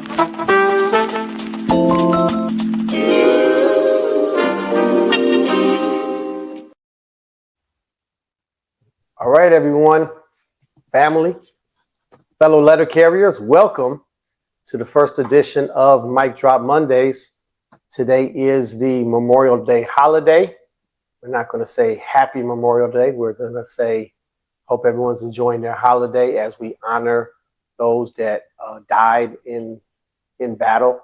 All right, everyone, family, fellow letter carriers, welcome to the first edition of Mic Drop Mondays. Today is the Memorial Day holiday. We're not going to say Happy Memorial Day. We're going to say hope everyone's enjoying their holiday as we honor those that died in battle,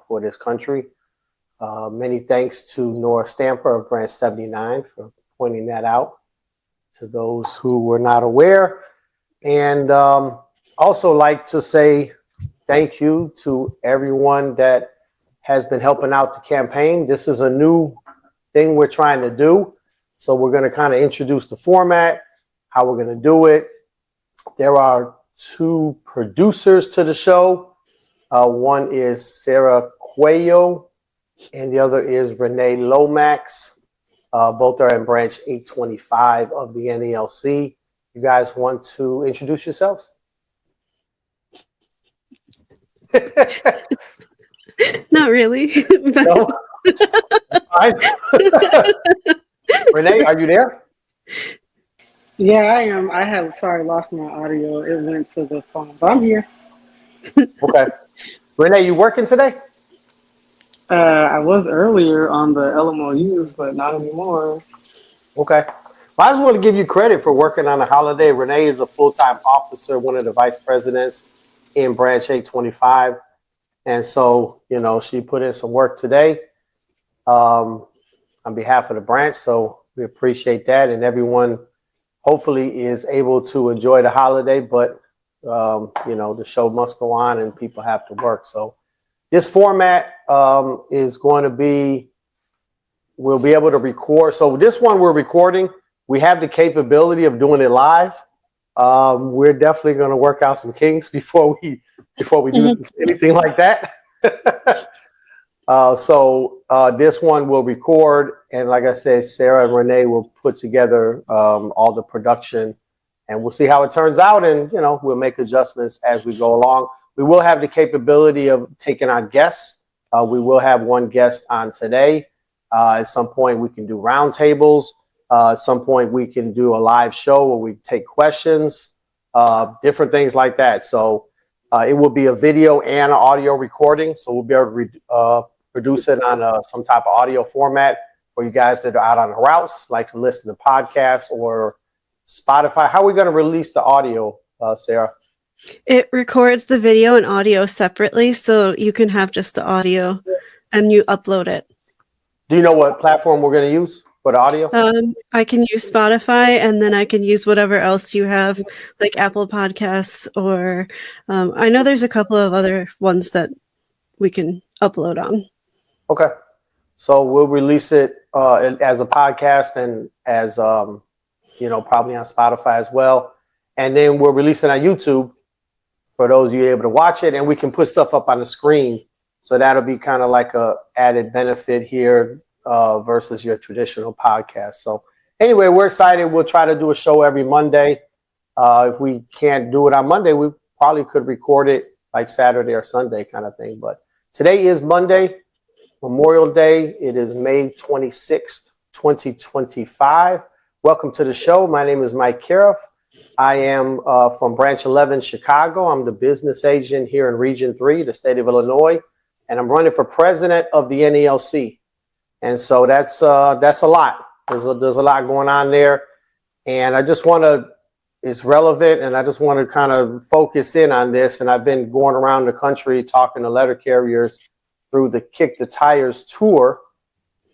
for this country. Many thanks to Nora Stamper of Branch 79 for pointing that out to those who were not aware. And also like to say thank you to everyone that has been helping out the campaign. This is a new thing we're trying to do. So we're going to kind of introduce the format, how we're going to do it. There are two producers to the show. One is Sarah Cuello and the other is Renee Lomax. Both are in branch 825 of the NALC. You guys want to introduce yourselves? Not really. No? Renee, are you there? Yeah, I am. I have, lost my audio. It went to the phone, but I'm here. Okay. Renee, you working today? I was earlier on the LMOUs, but not anymore. Okay. Well, I just want to give you credit for working on the holiday. Renee is a full-time officer, one of the vice presidents in branch 825. And so, she put in some work today on behalf of the branch. So we appreciate that. And everyone hopefully is able to enjoy the holiday, but, the show must go on and people have to work. So this format is going to be, we'll be able to record. So this one we're recording, we have the capability of doing it live. We're definitely going to work out some kinks before we do anything like that. So this one will record, and like I said, Sarah and Renee will put together all the production, and we'll see how it turns out, and we'll make adjustments as we go along. We will have the capability of taking on guests. We will have one guest on today. At some point, we can do roundtables. At some point, we can do a live show where we take questions, different things like that. So it will be a video and audio recording. So we'll be able to produce it on some type of audio format for you guys that are out on the routes, like to listen to podcasts or Spotify. How are we going to release the audio, Sarah? It records the video and audio separately, so you can have just the audio and you upload it. Do you know what platform we're going to use for the audio? I can use Spotify, and then I can use whatever else you have, like Apple Podcasts, or I know there's a couple of other ones that we can upload on. Okay. So we'll release it as a podcast and as, probably on Spotify as well. And then we'll release it on YouTube for those of you able to watch it, and we can put stuff up on the screen. So that'll be kind of like a added benefit here versus your traditional podcast. So anyway, we're excited. We'll try to do a show every Monday. If we can't do it on Monday, we probably could record it like Saturday or Sunday kind of thing. But today is Monday, Memorial Day. It is May 26th, 2025. Welcome to the show. My name is Mike Caref. I am from Branch 11, Chicago. I'm the business agent here in Region 3, the state of Illinois, and I'm running for president of the NALC. And so that's a lot. There's a lot going on there, and I just want to, it's relevant, and I just want to kind of focus in on this. And I've been going around the country talking to letter carriers through the Kick the Tires tour,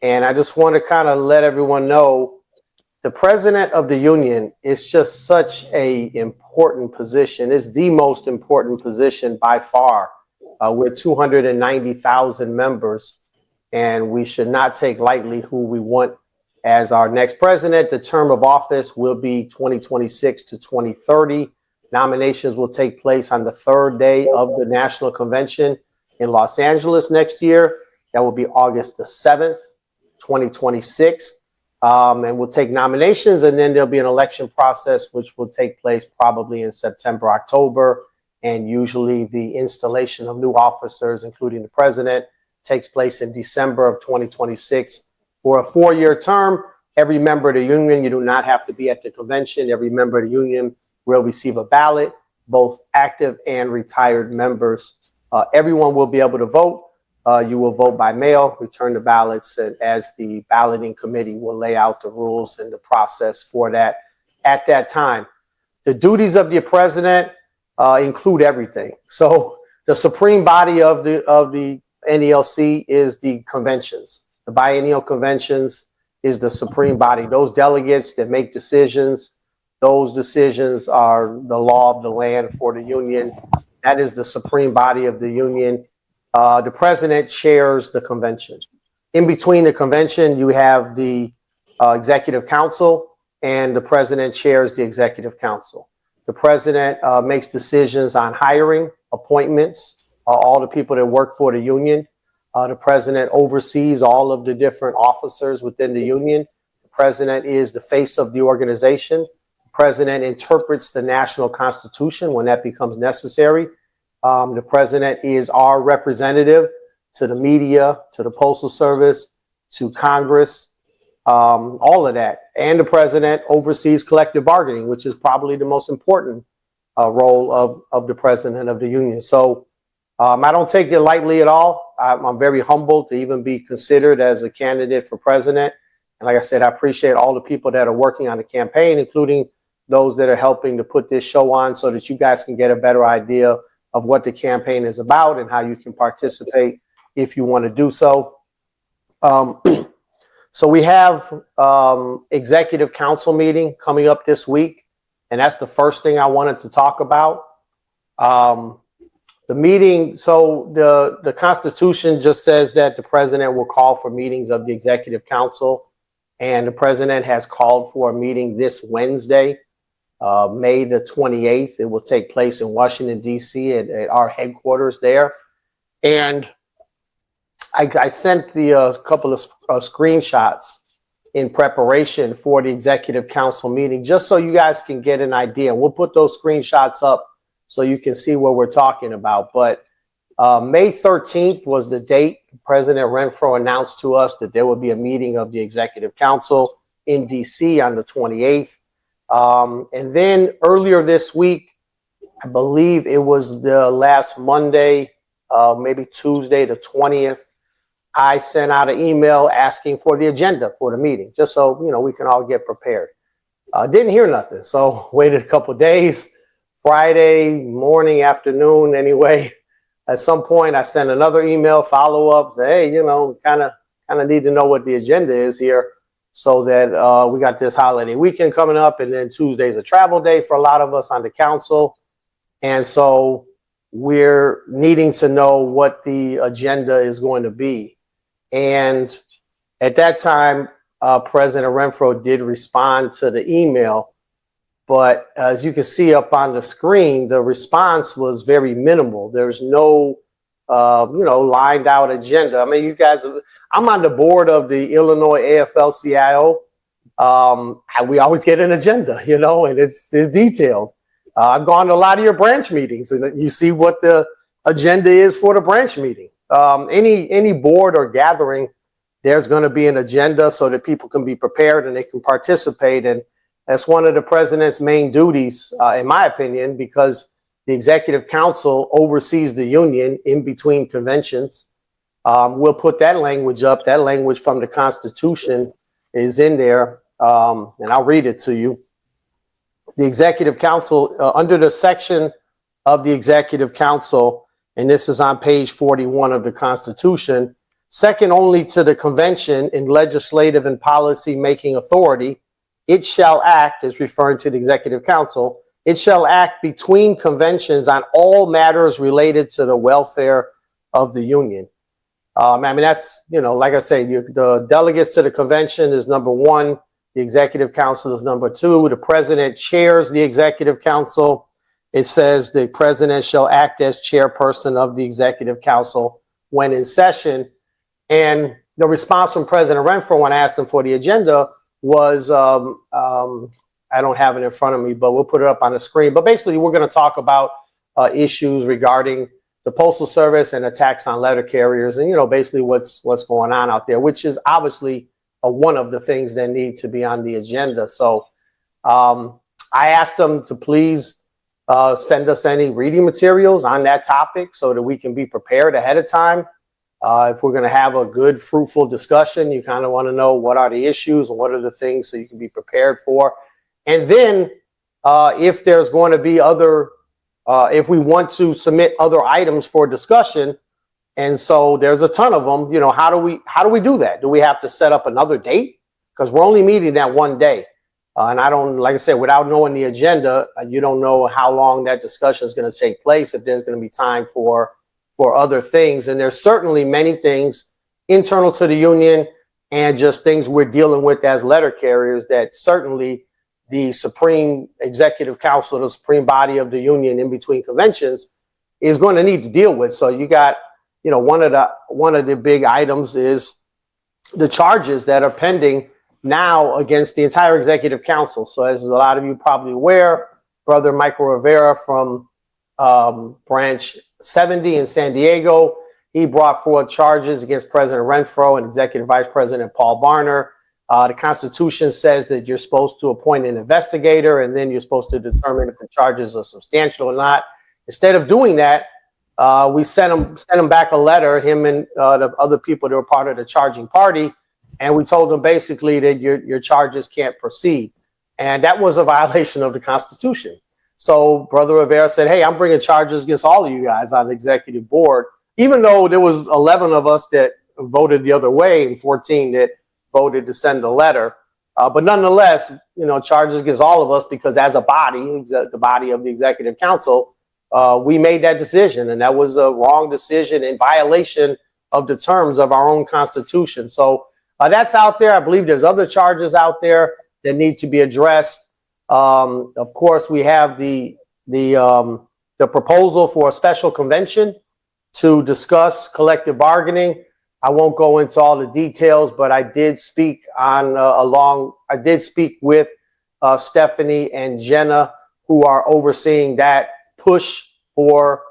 and I just want to kind of let everyone know the president of the union is just such a important position. It's the most important position by far. We're 290,000 members, and we should not take lightly who we want as our next president. The term of office will be 2026 to 2030. Nominations will take place on the third day of the National Convention in Los Angeles next year. That will be August the 7th, 2026. And we'll take nominations, and then there'll be an election process, which will take place probably in September, October. And usually the installation of new officers, including the president, takes place in December of 2026 for a 4-year term. Every member of the union, you do not have to be at the convention. Every member of the union will receive a ballot, both active and retired members. Everyone will be able to vote. You will vote by mail, return the ballots, and as the balloting committee will lay out the rules and the process for that at that time. The duties of the president include everything. So the supreme body of the NALC is the conventions. The biennial conventions is the supreme body. Those delegates that make decisions, those decisions are the law of the land for the union. That is the supreme body of the union. The president chairs the convention. In between the convention, you have the executive council, and the president chairs the executive council. The president makes decisions on hiring, appointments, all the people that work for the union. The president oversees all of the different officers within the union. The president is the face of the organization. The president interprets the national constitution when that becomes necessary. The president is our representative to the media, to the Postal Service, to Congress, all of that. And the president oversees collective bargaining, which is probably the most important role of the president of the union. So I don't take it lightly at all. I'm very humbled to even be considered as a candidate for president. And like I said, I appreciate all the people that are working on the campaign, including those that are helping to put this show on so that you guys can get a better idea of what the campaign is about and how you can participate if you want to do so. So we have executive council meeting coming up this week, and that's the first thing I wanted to talk about. The meeting, so the Constitution just says that the president will call for meetings of the executive council, and the president has called for a meeting this Wednesday, May the 28th. It will take place in Washington, D.C. at our headquarters there. And I sent the couple of screenshots in preparation for the executive council meeting, just so you guys can get an idea. We'll put those screenshots up so you can see what we're talking about. But May 13th was the date. President Renfroe announced to us that there would be a meeting of the executive council in D.C. on the 28th. And then earlier this week, I believe it was the last Monday, maybe Tuesday the 20th, I sent out an email asking for the agenda for the meeting, just so, you know, we can all get prepared. Didn't hear nothing, so waited a couple of days. Friday morning, afternoon, anyway, at some point I sent another email follow-up, say, hey, you know, kind of need to know what the agenda is here, so that we got this holiday weekend coming up, and then Tuesday's a travel day for a lot of us on the council. And so we're needing to know what the agenda is going to be. And at that time, President Renfroe did respond to the email. But as you can see up on the screen, the response was very minimal. There's no lined out agenda. I mean, you guys, I'm on the board of the Illinois AFL-CIO. We always get an agenda, you know, and it's detailed. I've gone to a lot of your branch meetings, and you see what the agenda is for the branch meeting. Any board or gathering, there's going to be an agenda so that people can be prepared and they can participate. And that's one of the president's main duties, in my opinion, because the executive council oversees the union in between conventions. We'll put that language up. That language from the Constitution is in there, and I'll read it to you. The executive council, under the section of the executive council, and this is on page 41 of the Constitution, second only to the convention in legislative and policy-making authority, it shall act, as referring to the executive council, it shall act between conventions on all matters related to the welfare of the union. I mean, that's, you know, like I say, the delegates to the convention is number one. The executive council is number two. The president chairs the executive council. It says the president shall act as chairperson of the executive council when in session. And the response from President Renfroe when I asked him for the agenda was, I don't have it in front of me, but we'll put it up on the screen. But basically, we're going to talk about issues regarding the Postal Service and the tax on letter carriers, and basically what's going on out there, which is obviously one of the things that need to be on the agenda. So I asked them to please send us any reading materials on that topic so that we can be prepared ahead of time. If we're going to have a good, fruitful discussion, you kind of want to know what are the issues and what are the things so you can be prepared for. And then if there's going to be other, if we want to submit other items for discussion, and so there's a ton of them, how do we do that? Do we have to set up another date? Because we're only meeting that one day. And I don't, like I said, without knowing the agenda, you don't know how long that discussion is going to take place, if there's going to be time for other things. And there's certainly many things internal to the union and just things we're dealing with as letter carriers that certainly the Supreme Executive Council, the supreme body of the union in between conventions, is going to need to deal with. So you got, one of the big items is the charges that are pending now against the entire Executive Council. So as a lot of you probably aware, Brother Michael Rivera from Branch 70 in San Diego, he brought forward charges against President Renfroe and Executive Vice President Paul Barner. The Constitution says that you're supposed to appoint an investigator, and then you're supposed to determine if the charges are substantial or not. Instead of doing that, we sent him back a letter, him and the other people that were part of the charging party, and we told them basically that your charges can't proceed. And that was a violation of the Constitution. So Brother Rivera said, hey, I'm bringing charges against all of you guys on the executive board, even though there was 11 of us that voted the other way and 14 that voted to send a letter. But nonetheless, charges against all of us, because as a body, the body of the Executive Council, we made that decision, and that was a wrong decision in violation of the terms of our own Constitution. So that's out there. I believe there's other charges out there that need to be addressed. Of course, we have the proposal for a special convention to discuss collective bargaining. I won't go into all the details, but I did speak with Stephanie and Jenna, who are overseeing that push for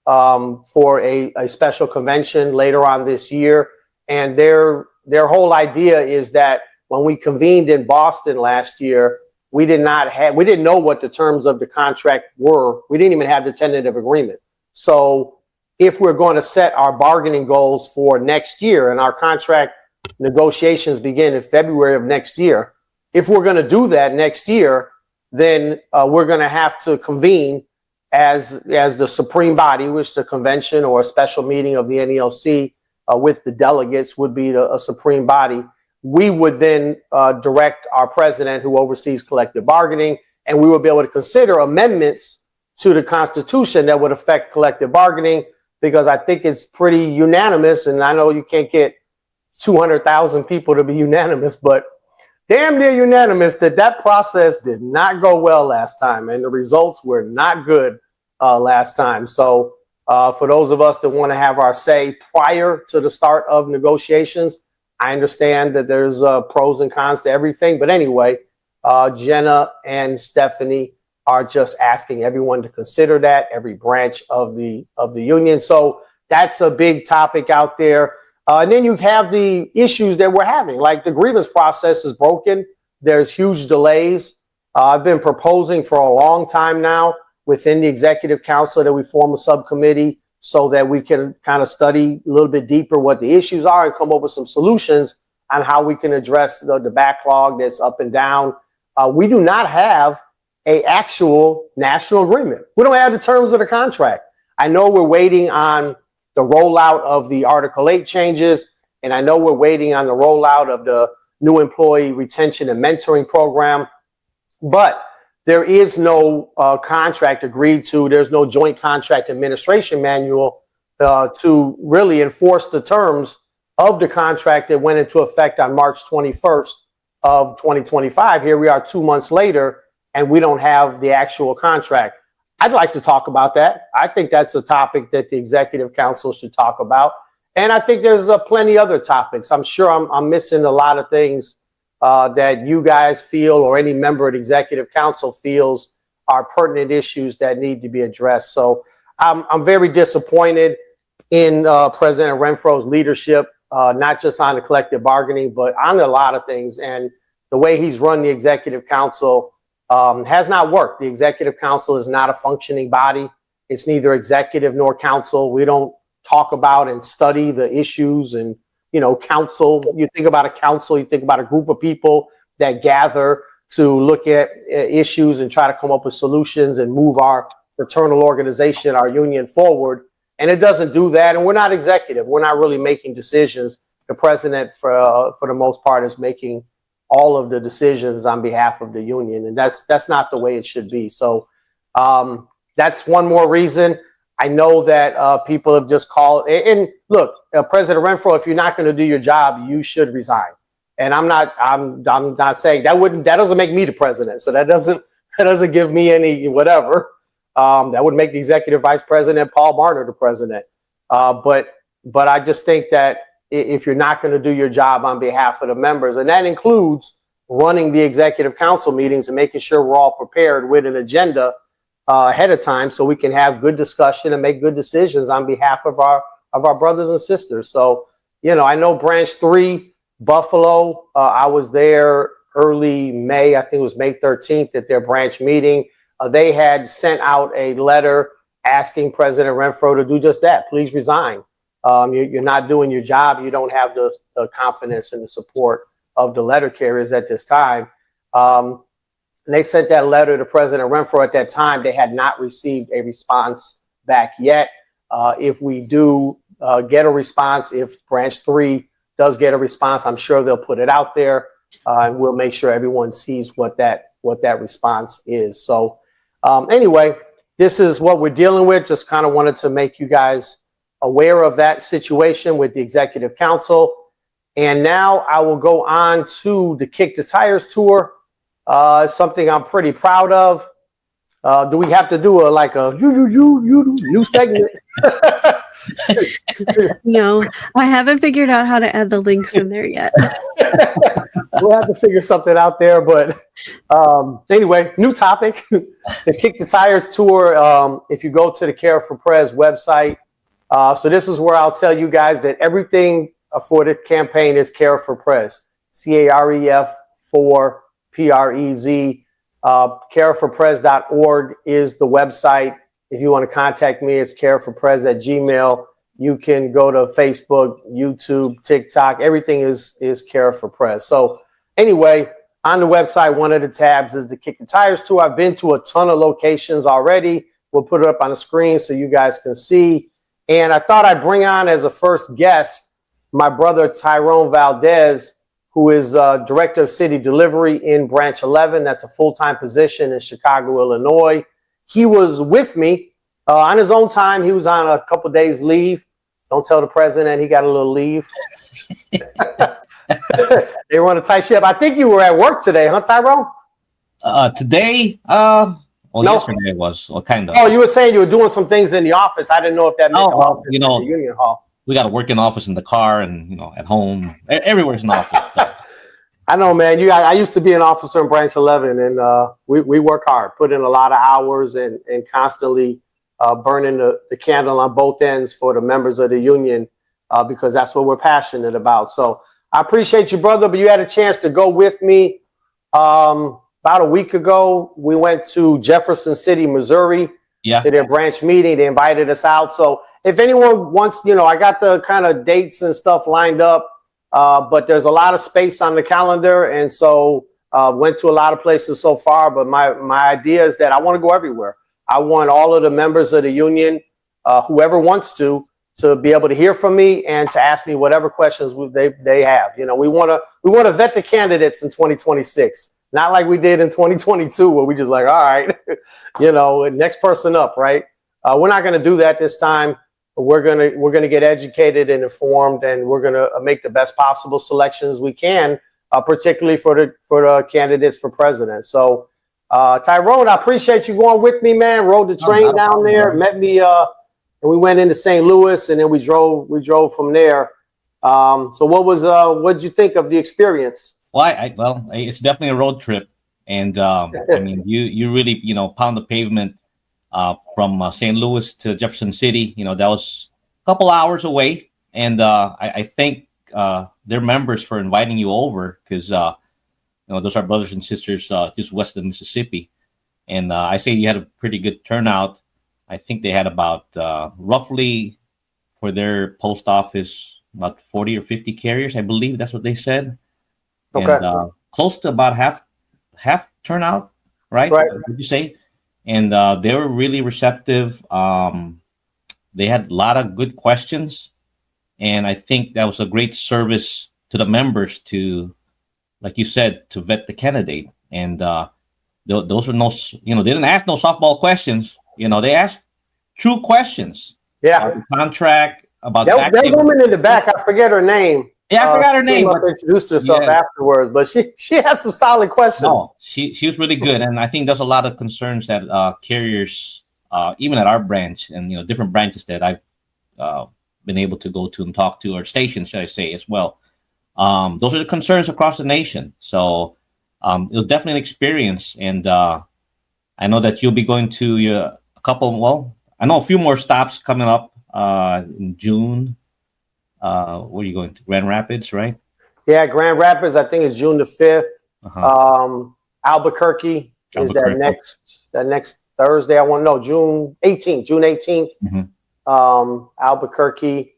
a special convention later on this year. And their whole idea is that when we convened in Boston last year, we didn't know what the terms of the contract were. We didn't even have the tentative agreement. So if we're going to set our bargaining goals for next year, and our contract negotiations begin in February of next year, if we're going to do that next year, then we're going to have to convene as the supreme body, which the convention or a special meeting of the NALC with the delegates would be a supreme body. We would then direct our president, who oversees collective bargaining, and we would be able to consider amendments to the Constitution that would affect collective bargaining, because I think it's pretty unanimous, and I know you can't get 200,000 people to be unanimous, but damn near unanimous that process did not go well last time, and the results were not good last time. So for those of us that want to have our say prior to the start of negotiations, I understand that there's pros and cons to everything. But anyway, Jenna and Stephanie are just asking everyone to consider that, every branch of the union. So that's a big topic out there. And then you have the issues that we're having, like the grievance process is broken. There's huge delays. I've been proposing for a long time now within the Executive Council that we form a subcommittee so that we can kind of study a little bit deeper what the issues are and come up with some solutions on how we can address the backlog that's up and down. We do not have an actual national agreement. We don't have the terms of the contract. I know we're waiting on the rollout of the Article 8 changes, and I know we're waiting on the rollout of the new employee retention and mentoring program, but there is no contract agreed to. There's no joint contract administration manual to really enforce the terms of the contract that went into effect on March 21st of 2025. Here we are 2 months later, and we don't have the actual contract. I'd like to talk about that. I think that's a topic that the Executive Council should talk about. And I think there's plenty other topics. I'm sure I'm missing a lot of things that you guys feel, or any member of the Executive Council feels, are pertinent issues that need to be addressed. So I'm very disappointed in President Renfroe's leadership, not just on the collective bargaining, but on a lot of things. And the way he's run the executive council has not worked. The executive council is not a functioning body. It's neither executive nor council. We don't talk about and study the issues and, council. You think about a council, you think about a group of people that gather to look at issues and try to come up with solutions and move our fraternal organization, our union forward. And it doesn't do that. And we're not executive. We're not really making decisions. The president, for the most part, is making all of the decisions on behalf of the union. And that's not the way it should be. So that's one more reason. I know that people have just called. And look, President Renfroe, if you're not going to do your job, you should resign. And I'm not saying that doesn't make me the president. So that doesn't give me any whatever. That would make the executive vice president, Paul Marner, the president. But I just think that if you're not going to do your job on behalf of the members, and that includes running the executive council meetings and making sure we're all prepared with an agenda ahead of time so we can have good discussion and make good decisions on behalf of our brothers and sisters. So, I know Branch 3, Buffalo, I was there early May, I think it was May 13th at their branch meeting. They had sent out a letter asking President Renfroe to do just that. Please resign. You're not doing your job. You don't have the confidence and the support of the letter carriers at this time. They sent that letter to President Renfroe at that time. They had not received a response back yet. If we do get a response, if Branch 3 does get a response, I'm sure they'll put it out there, and we'll make sure everyone sees what that response is. So anyway, this is what we're dealing with. Just kind of wanted to make you guys aware of that situation with the executive council. And now I will go on to the Kick the Tires tour. Something I'm pretty proud of. Do we have to do a new segment? No, I haven't figured out how to add the links in there yet. We'll have to figure something out there. But anyway, new topic, the Kick the Tires tour. If you go to the Caref4Prez website, so this is where I'll tell you guys that everything for the campaign is Caref4Prez, CAREF4PREZ. Caref4Prez.org is the website. If you want to contact me, it's Caref4Prez@gmail. You can go to Facebook, YouTube, TikTok. Everything is Caref4Prez. So anyway, on the website, one of the tabs is the Kick the Tires tour. I've been to a ton of locations already. We'll put it up on the screen so you guys can see. And I thought I'd bring on as a first guest my brother Tyrone Valdez, who is Director of City Delivery in Branch 11. That's a full-time position in Chicago, Illinois. He was with me on his own time. He was on a couple days leave. Don't tell the president he got a little leave. They were on a tight ship. I think you were at work today, huh, Tyrone? Today? No. Yesterday was, kind of. Oh, you were saying you were doing some things in the office. I didn't know if that meant the office or the Union Hall. We got to work in office, in the car, and at home. Everywhere's an office. So. I know, man. I used to be an officer in Branch 11, and we work hard, put in a lot of hours, and constantly burning the candle on both ends for the members of the union, because that's what we're passionate about. So I appreciate you, brother. But you had a chance to go with me about a week ago. We went to Jefferson City, Missouri. Yeah. To their branch meeting. They invited us out. So if anyone wants, I got the kind of dates and stuff lined up, but there's a lot of space on the calendar. And so went to a lot of places so far. But my idea is that I want to go everywhere. I want all of the members of the union, whoever wants to be able to hear from me and to ask me whatever questions they have. We want to vet the candidates in 2026. Not like we did in 2022, where we just all right, next person up, right? We're not going to do that this time. We're gonna get educated and informed, and we're gonna make the best possible selections we can, particularly for the candidates for president. So, Tyrone, I appreciate you going with me, man. Rode the train down there, met me, and we went into St. Louis, and then we drove from there. So, what did you think of the experience? Well, it's definitely a road trip, and I mean, you really pound the pavement from St. Louis to Jefferson City. That was a couple hours away, and I thank their members for inviting you over, because those are brothers and sisters just west of Mississippi, and I say you had a pretty good turnout. I think they had about roughly, for their post office, about 40 or 50 carriers. I believe that's what they said. Okay. And close to about half turnout, right? Right. Would you say? And they were really receptive. They had a lot of good questions, and I think that was a great service to the members to, like you said, to vet the candidate. And those were no, they didn't ask no softball questions. They asked true questions. Yeah. About the contract, about that woman in the back, I forget her name. Yeah, I forgot her name. But introduced herself afterwards, but she had some solid questions. No, she was really good, and I think there's a lot of concerns that carriers, even at our branch and different branches that I've been able to go to and talk to, or stations, should I say, as well. Those are the concerns across the nation. So it was definitely an experience, and I know that you'll be going to a couple. Well, I know a few more stops coming up in June. Where are you going to? Grand Rapids, right? Yeah, Grand Rapids. I think it's June the 5th. Albuquerque is that next Thursday. I want to know June 18th. Albuquerque,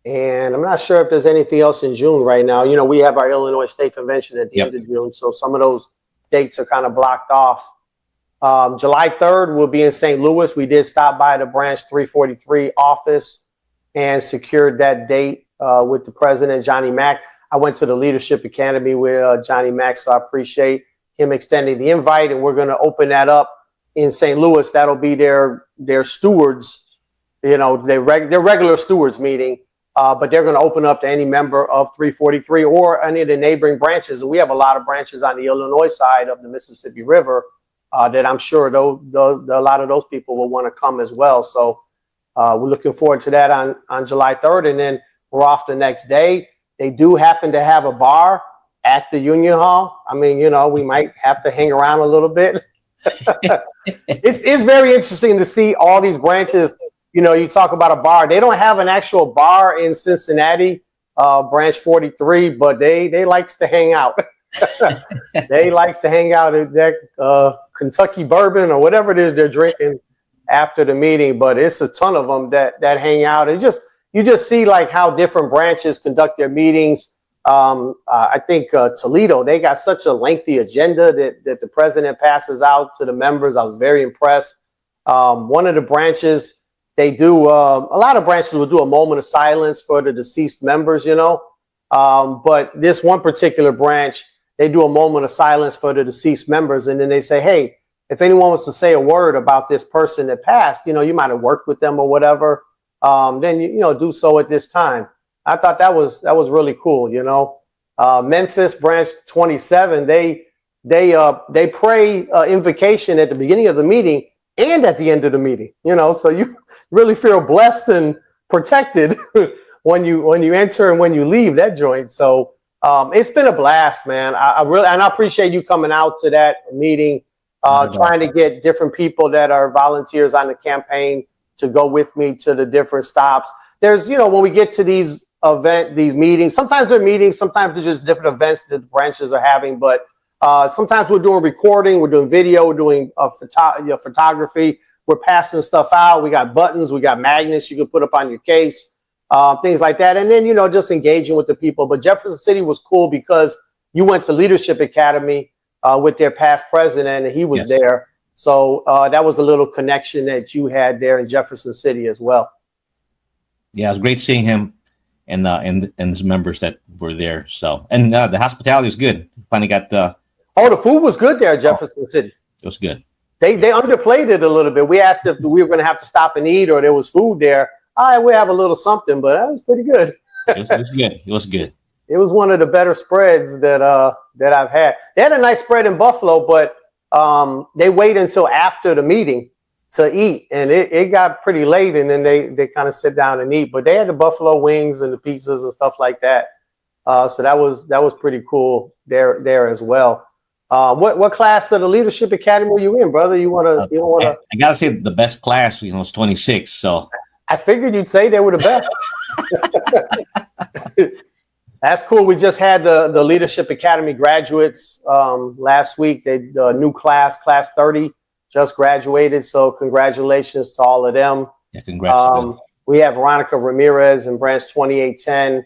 and I'm not sure if there's anything else in June right now. We have our Illinois State Convention at the end of June, so some of those dates are kind of blocked off. July 3rd, we'll be in St. Louis. We did stop by the Branch 343 office and secured that date with the president, Johnny Mack. I went to the Leadership Academy with Johnny Mack, so I appreciate him extending the invite, and we're going to open that up in St. Louis. That'll be their stewards, their regular stewards meeting, but they're going to open up to any member of 343 or any of the neighboring branches. And we have a lot of branches on the Illinois side of the Mississippi River that I'm sure a lot of those people will want to come as well. So we're looking forward to that on July 3rd, and then we're off the next day. They do happen to have a bar at the Union Hall. I mean, we might have to hang around a little bit. It's very interesting to see all these branches. You talk about a bar. They don't have an actual bar in Cincinnati, Branch 43, but they likes to hang out. They likes to hang out at that Kentucky bourbon or whatever it is they're drinking after the meeting. But it's a ton of them that hang out, and you just see like how different branches conduct their meetings. I think Toledo, they got such a lengthy agenda that the president passes out to the members. I was very impressed. One of the branches, they do a lot of branches will do a moment of silence for the deceased members, but this one particular branch, they do a moment of silence for the deceased members, and then they say, hey, if anyone wants to say a word about this person that passed, you might have worked with them or whatever, then do so at this time. I thought that was really cool. Memphis Branch 27, they pray invocation at the beginning of the meeting and at the end of the meeting. So you really feel blessed and protected when you enter and when you leave that joint. So it's been a blast, man. I appreciate you coming out to that meeting, trying to get different people that are volunteers on the campaign to go with me to the different stops. There's, when we get to these meetings, sometimes they're meetings, sometimes they're just different events that the branches are having. But sometimes we're doing recording, we're doing video, we're doing photography. We're passing stuff out. We got buttons, we got magnets you can put up on your case, things like that. And then, just engaging with the people. But Jefferson City was cool because you went to Leadership Academy with their past president, and he was there. So that was a little connection that you had there in Jefferson City as well. Yeah, it was great seeing him and his members that were there. So, and the hospitality was good. Finally got the food was good there at Jefferson City. It was good. They underplayed it a little bit. We asked if we were going to have to stop and eat or there was food there. We have a little something, but that was pretty good. It was good. It was good. It was one of the better spreads that I've had. They had a nice spread in Buffalo, but they wait until after the meeting to eat, and it got pretty late, and then they kind of sit down and eat. But they had the buffalo wings and the pizzas and stuff like that. So that was pretty cool there as well. What class of the Leadership Academy were you in, brother? You don't wanna? I gotta say the best class, was 26. So I figured you'd say they were the best. That's cool. We just had the Leadership Academy graduates last week. The new class 30, just graduated. So congratulations to all of them. Yeah, congrats. We have Veronica Ramirez in branch 2810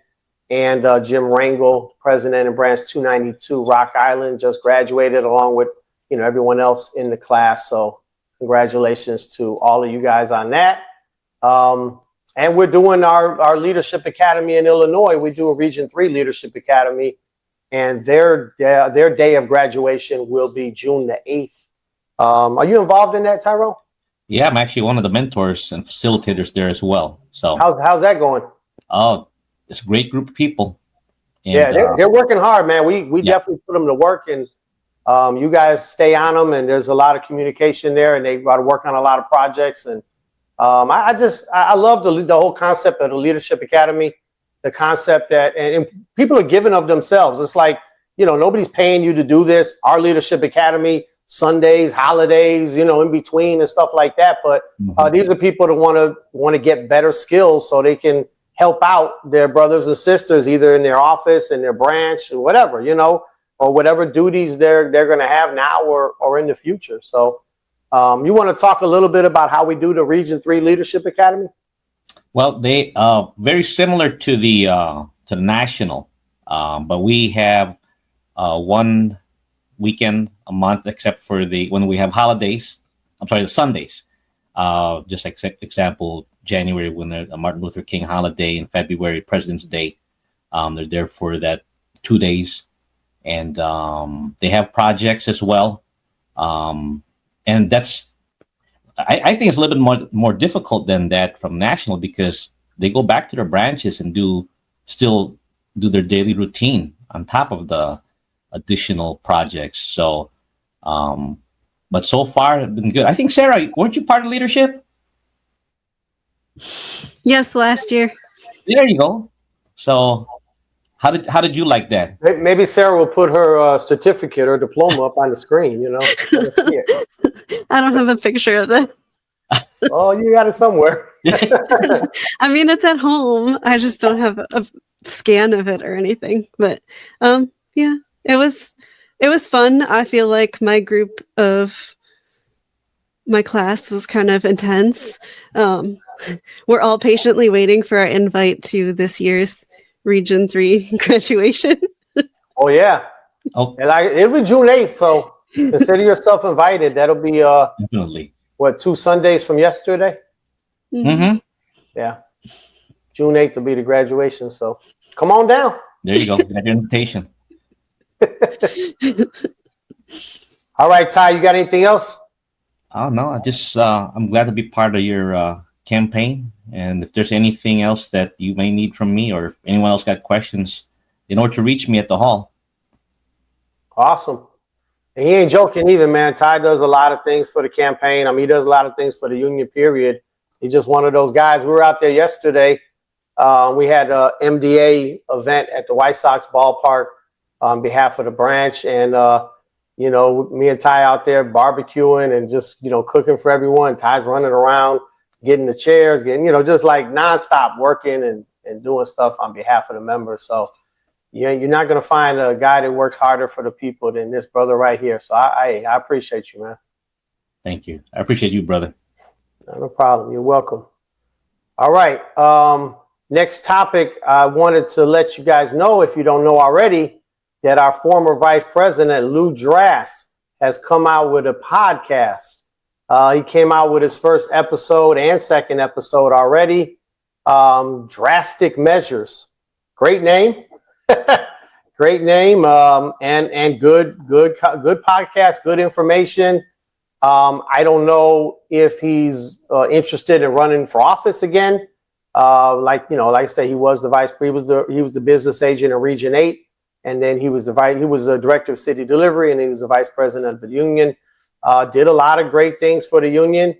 and Jim Rangel, president in branch 292, Rock Island, just graduated along with everyone else in the class. So congratulations to all of you guys on that. And we're doing our Leadership Academy in Illinois. We do a Region 3 Leadership Academy, and their day of graduation will be June the 8th. Are you involved in that, Tyrone? Yeah, I'm actually one of the mentors and facilitators there as well. So how's that going? Oh, it's a great group of people. And, yeah, they're working hard, man. We definitely put them to work, and you guys stay on them, and there's a lot of communication there, and they've got to work on a lot of projects. And I love the whole concept of the Leadership Academy, the concept that and people are giving of themselves. It's like, nobody's paying you to do this. Our Leadership Academy, Sundays, holidays, in between and stuff like that. But these are people that want to get better skills so they can help out their brothers and sisters, either in their office, in their branch, or whatever, or whatever duties they're going to have now or in the future. So you want to talk a little bit about how we do the Region 3 Leadership Academy? Well, they very similar to the national, but we have one weekend a month, except for when we have holidays. I'm sorry, the Sundays. Just example, January when there's a Martin Luther King holiday, in February President's Day. They're there for that 2 days, and they have projects as well. And that's, I think it's a little bit more difficult than that from national, because they go back to their branches and still do their daily routine on top of the additional projects. So, but so far it's been good. I think, Sarah, weren't you part of leadership? Yes, last year. There you go. So how did you like that? Maybe Sarah will put her certificate or diploma up on the screen, I don't have a picture of it. Oh, you got it somewhere. I mean, it's at home. I just don't have a scan of it or anything. But yeah, it was fun. I feel like my class was kind of intense. We're all patiently waiting for our invite to this year's Region 3 graduation. Oh yeah. Oh, and it'll be June 8th, so consider yourself invited. That'll be definitely 2 Sundays from yesterday? Mm-hmm. Yeah. June 8th will be the graduation, so come on down. There you go. Got your invitation. All right, Ty, you got anything else? Oh no, I'm glad to be part of your campaign. And if there's anything else that you may need from me, or if anyone else got questions, you know where to reach me at the hall. Awesome. And he ain't joking either, man. Ty does a lot of things for the campaign. I mean, he does a lot of things for the union, period. He's just one of those guys. We were out there yesterday. We had a MDA event at the White Sox ballpark on behalf of the branch. And, me and Ty out there barbecuing and just, cooking for everyone. Ty's running around, getting the chairs, just like nonstop working and doing stuff on behalf of the members. So you're not going to find a guy that works harder for the people than this brother right here. So I appreciate you, man. Thank you. I appreciate you, brother. No problem. You're welcome. All right. Next topic, I wanted to let you guys know, if you don't know already, that our former Vice President, Lew Drass, has come out with a podcast. He came out with his first episode and second episode already. Drasstic Measures. Great name. Great name. And good podcast, good information. I don't know if he's interested in running for office again. Like I say, he was the business agent in Region 8, and then he was the director of city delivery, and he was the vice president of the union. Did a lot of great things for the union.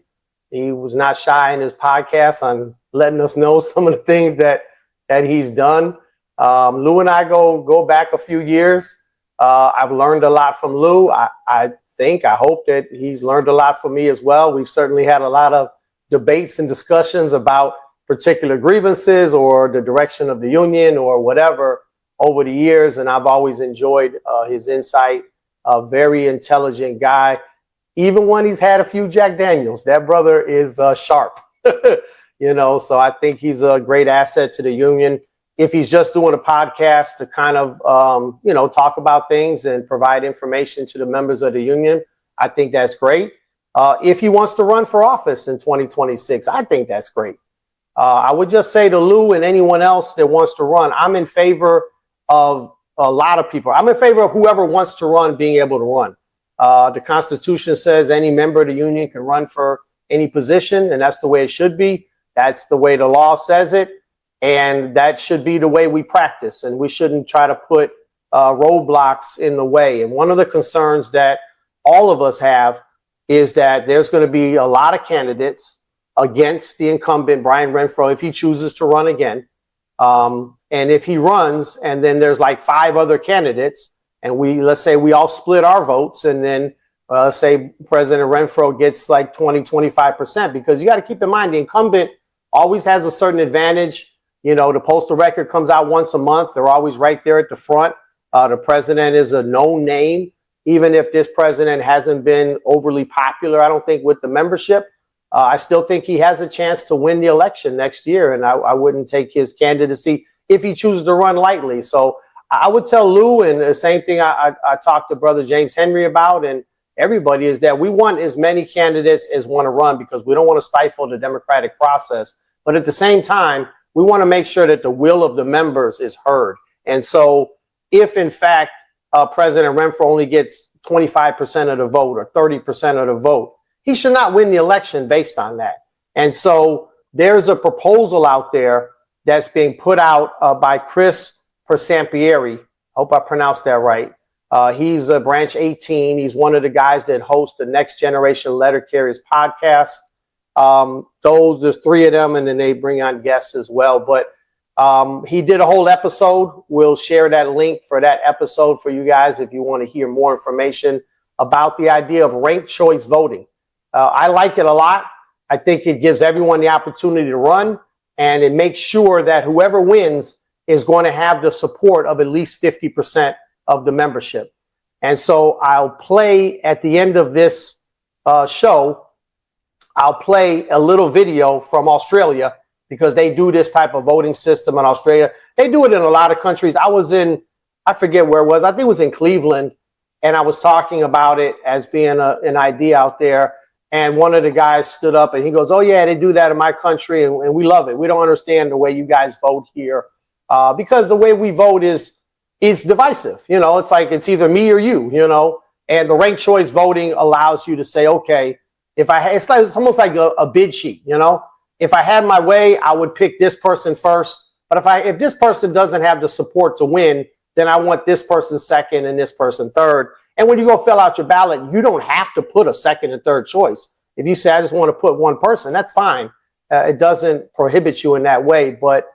He was not shy in his podcast on letting us know some of the things that he's done. Lew and I go back a few years. I've learned a lot from Lew. I hope that he's learned a lot from me as well. We've certainly had a lot of debates and discussions about particular grievances or the direction of the union or whatever over the years, and I've always enjoyed his insight. A very intelligent guy. Even when he's had a few Jack Daniels, that brother is sharp. So I think he's a great asset to the union. If he's just doing a podcast to kind of, talk about things and provide information to the members of the union, I think that's great. If he wants to run for office in 2026, I think that's great. I would just say to Lew and anyone else that wants to run, I'm in favor of a lot of people. I'm in favor of whoever wants to run being able to run. The Constitution says any member of the union can run for any position, and that's the way it should be. That's the way the law says it, and that should be the way we practice, and we shouldn't try to put roadblocks in the way. And one of the concerns that all of us have is that there's going to be a lot of candidates against the incumbent, Brian Renfroe, if he chooses to run again. And if he runs and then there's like 5 other candidates and let's say we all split our votes and then say President Renfroe gets like 20-25%, because you got to keep in mind the incumbent always has a certain advantage. The postal record comes out once a month. They're always right there at the front. The president is a known name, even if this president hasn't been overly popular, I don't think, with the membership. I still think he has a chance to win the election next year, and I wouldn't take his candidacy if he chooses to run lightly. So I would tell Lew, and the same thing I talked to Brother James Henry about, and everybody, is that we want as many candidates as want to run, because we don't want to stifle the democratic process. But at the same time, we want to make sure that the will of the members is heard. And so if, in fact, President Renfroe only gets 25% of the vote or 30% of the vote, he should not win the election based on that. And so there's a proposal out there that's being put out by Caref4Prez. I hope I pronounced that right. He's a Branch 18. He's one of the guys that hosts the Next Generation Letter Carriers podcast. There's 3 of them, and then they bring on guests as well. But he did a whole episode. We'll share that link for that episode for you guys if you want to hear more information about the idea of ranked choice voting. I like it a lot. I think it gives everyone the opportunity to run, and it makes sure that whoever wins is going to have the support of at least 50% of the membership. And so I'll play at the end of this show, I'll play a little video from Australia, because they do this type of voting system in Australia. They do it in a lot of countries. I forget where it was. I think it was in Cleveland, and I was talking about it as being an idea out there. And one of the guys stood up and he goes, "Oh yeah, they do that in my country, and we love it. We don't understand the way you guys vote here, because the way we vote is divisive. It's like it's either me or you. And the ranked choice voting allows you to say, okay, it's almost like a bid sheet. If I had my way, I would pick this person first. But if this person doesn't have the support to win, then I want this person second and this person third. And when you go fill out your ballot, you don't have to put a second and third choice. If you say, I just want to put one person, that's fine. It doesn't prohibit you in that way, but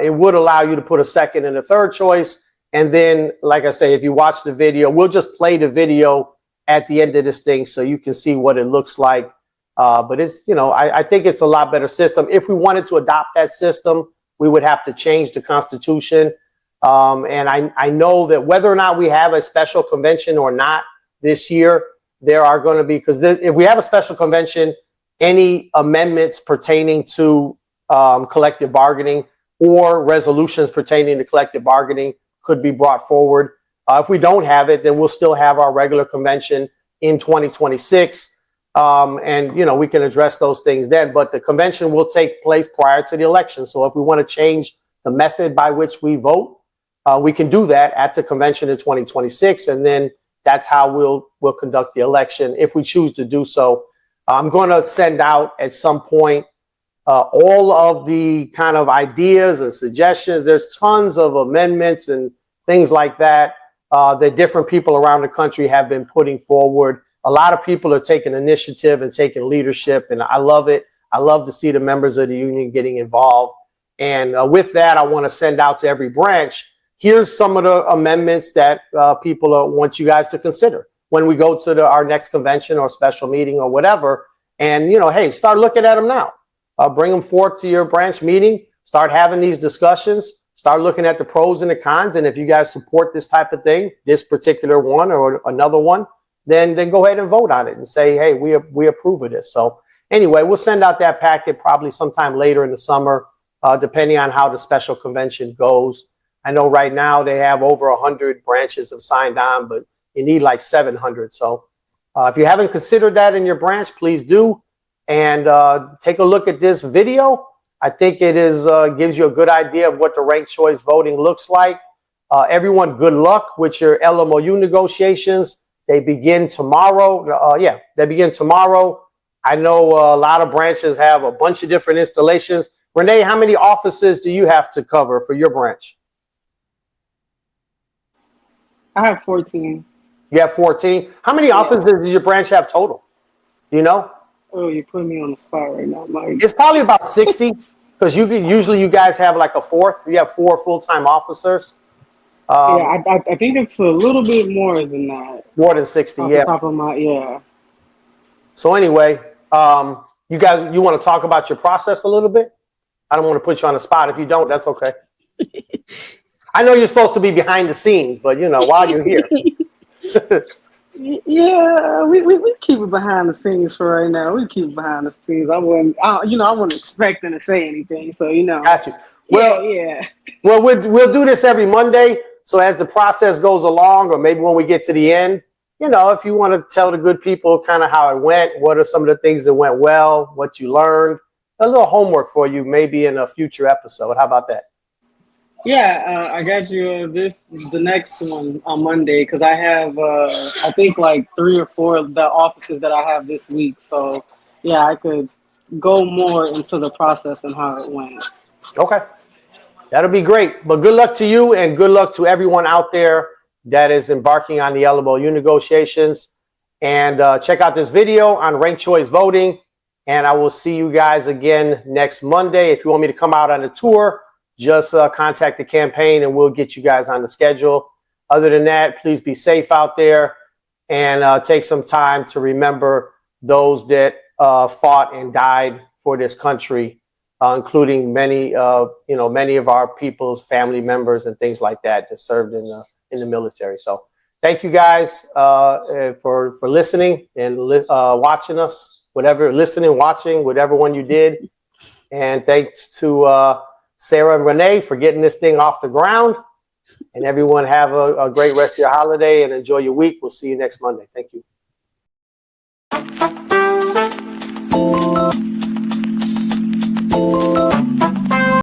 it would allow you to put a second and a third choice. And then, like I say, if you watch the video, we'll just play the video at the end of this thing so you can see what it looks like. But it's, I think it's a lot better system. If we wanted to adopt that system, we would have to change the Constitution. And I know that whether or not we have a special convention or not this year, there are going to be, because if we have a special convention, any amendments pertaining to collective bargaining or resolutions pertaining to collective bargaining could be brought forward. If we don't have it, then we'll still have our regular convention in 2026. And, we can address those things then. But the convention will take place prior to the election. So if we want to change the method by which we vote, we can do that at the convention in 2026. And then that's how we'll conduct the election if we choose to do so. I'm going to send out at some point all of the kind of ideas and suggestions. There's tons of amendments and things like that that different people around the country have been putting forward. A lot of people are taking initiative and taking leadership, and I love it. I love to see the members of the union getting involved. And with that, I want to send out to every branch here's some of the amendments that people want you guys to consider when we go to our next convention or special meeting or whatever. And, hey, start looking at them now. Bring them forth to your branch meeting. Start having these discussions. Start looking at the pros and the cons. And if you guys support this type of thing, this particular one or another one, then go ahead and vote on it and say, hey, we approve of this. So anyway, we'll send out that packet probably sometime later in the summer, depending on how the special convention goes. I know right now they have over 100 branches have signed on, but you need like 700. So if you haven't considered that in your branch, please do. And take a look at this video. I think it gives you a good idea of what the ranked choice voting looks like. Everyone, good luck with your LMOU negotiations. They begin tomorrow. They begin tomorrow. I know a lot of branches have a bunch of different installations. Renee, how many offices do you have to cover for your branch? I have 14. You have 14. How many offices does your branch have total? Do you know? Oh, you're putting me on the spot right now, Mike. It's probably about 60 because usually you guys have like a fourth. You have 4 full-time officers. I think it's a little bit more than that. More than 60, off yeah. The top of my, So anyway, you want to talk about your process a little bit? I don't want to put you on the spot. If you don't, that's okay. I know you're supposed to be behind the scenes, but while you're here. Yeah, we keep it behind the scenes for right now. We keep it behind the scenes. I wasn't expecting to say anything, so Got you. Well, yeah. Well, we'll do this every Monday. So as the process goes along, or maybe when we get to the end, if you want to tell the good people kind of how it went, what are some of the things that went well, what you learned, a little homework for you, maybe in a future episode. How about that? Yeah, I got you the next one on Monday because I have I think like 3 or 4 of the offices that I have this week. So yeah, I could go more into the process and how it went. Okay, that'll be great. But good luck to you and good luck to everyone out there that is embarking on the LMOU negotiations. And check out this video on ranked choice voting. And I will see you guys again next Monday. If you want me to come out on a tour, just contact the campaign and we'll get you guys on the schedule. Other than that, please be safe out there and take some time to remember those that fought and died for this country, including many of our people's family members and things like that that served in the military. So thank you guys for listening and watching us, watching, whatever one you did. And thanks to Sarah and Renee for getting this thing off the ground. And everyone have a great rest of your holiday and enjoy your week. We'll see you next Monday. Thank you.